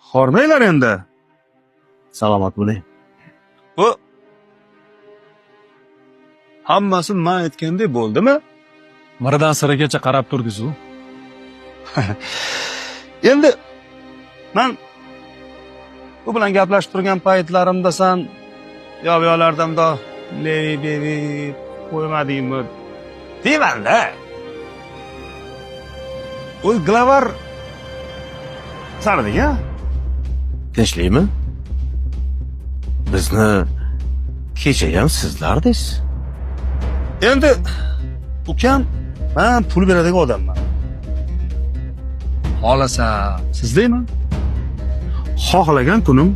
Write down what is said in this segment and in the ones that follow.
Hormanglar endi. Salomat bo'ling. Bu hammasi men aytgandek bo'ldimi? Miridan siragacha qarab turdiz-ku. Endi men bu bilan gaplashib turgan paytlarimda sen yo'q-yo'qlardimda levi qo'ymadingmi deyman-da. O glavar sanading-a? Tinchlikmi? Bizni kecha ham sizlardingiz. Endi ukam, men pul beradigan odamman. Xolasa sizdayman. Xohlagan kunim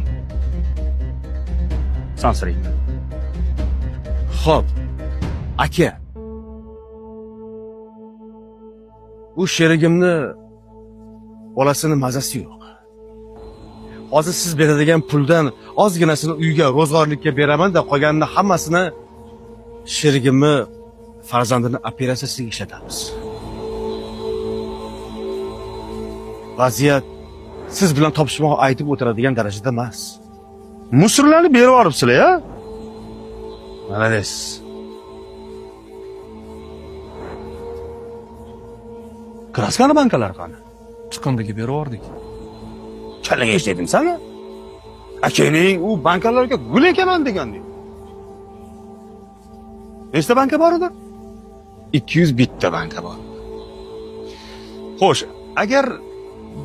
sansirayman. Xo'p, aka. Bu sherigimni bolasini mazasi yo'q. Hozir siz beradigan puldan ozginasini uyga ro'zg'orlikka beraman-da, qolganini hammasini sherigimni farzandini operatsiyasiga ishlatamiz. Vaziyat siz bilan topishmoq aytib o'tiradigan darajada emas. Musurlarni berib yoribsizlar-ya? Malades. Kraskani bankalar qani? Chiqindiga berib yubordik. Challaga eshitding senga? Akaning u bankalarga gul ekaman degandi. Nechta banka bor edi? 200 bitta banka bor. Xo'sh, agar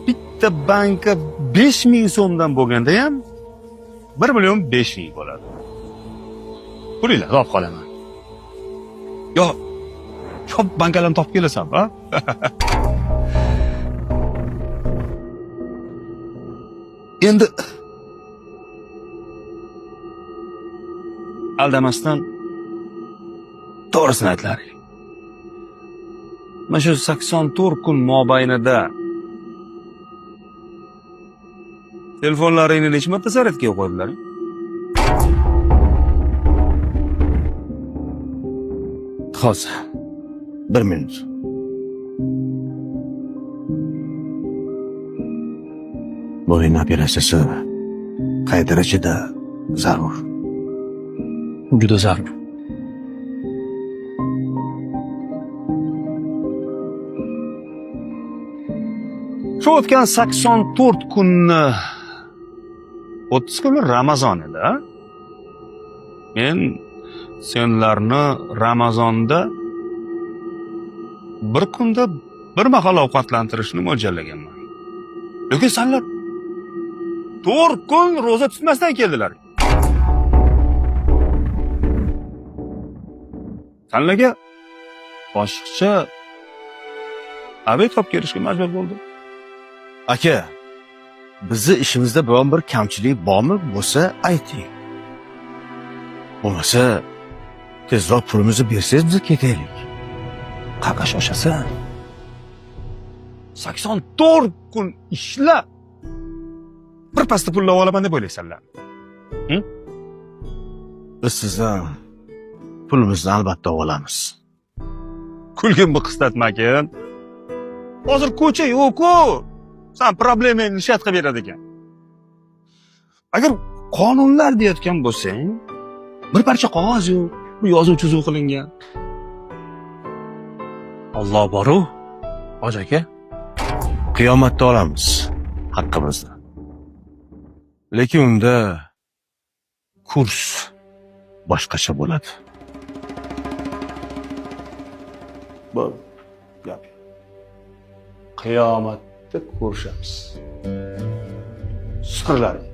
bitta banka 5000 so'mdan bo'lganda ham 1,5 million bo'ladi. Pulinglar olib qolaman. Yo, ko'p bankalarni topib kelasan, ha? Endi aldamasdan to'g'risini aytlaring. Mana shu 84 kun mobaynida telefonlaringni necha marta zaryadga qo'ydilar? Hozir 1 minut. Bo'yin operatsiyasi qay darajada zarur? Juda zarur. Shu o'tgan 84 kunni 30 kuni Ramazon edi. Men senlarni Ramazonda bir kunda bir mahal ovqatlantirishni mo'ljallaganman. Lekin senlar 4 kun ro'za tutmasdan keldilar. Senlarga boshqacha obed olib kelishga majbur bo'ldim. Aka, bizni ishimizda biron bir kamchilik bormi? Bo'lsa ayting. Bo'lmasa tezroq pulimizni bersangiz biz ketaylik. Qaqa shoshasan. 84 kun ishla. Bir pasta pulni olaman deb o'ylaysanlar. Biz sizdan pulimizni albatta olamiz. Kulgin bu qislatmakin. Hozir ko'cha yo'q-ku. Sen problemani nishat qilib beradi ekan. Agar qonunlar deyotgan bo'lsang, bir parcha qog'oz yo'q, bu yozuv chizuv qilingan. Alloh boru, Hoji aka. Qiyomatda olamiz haqqimizni. Lekin unda kurs boshqacha bo'ladi. Bu gap. Qiyomatda ko'rishamiz. Sirlaring.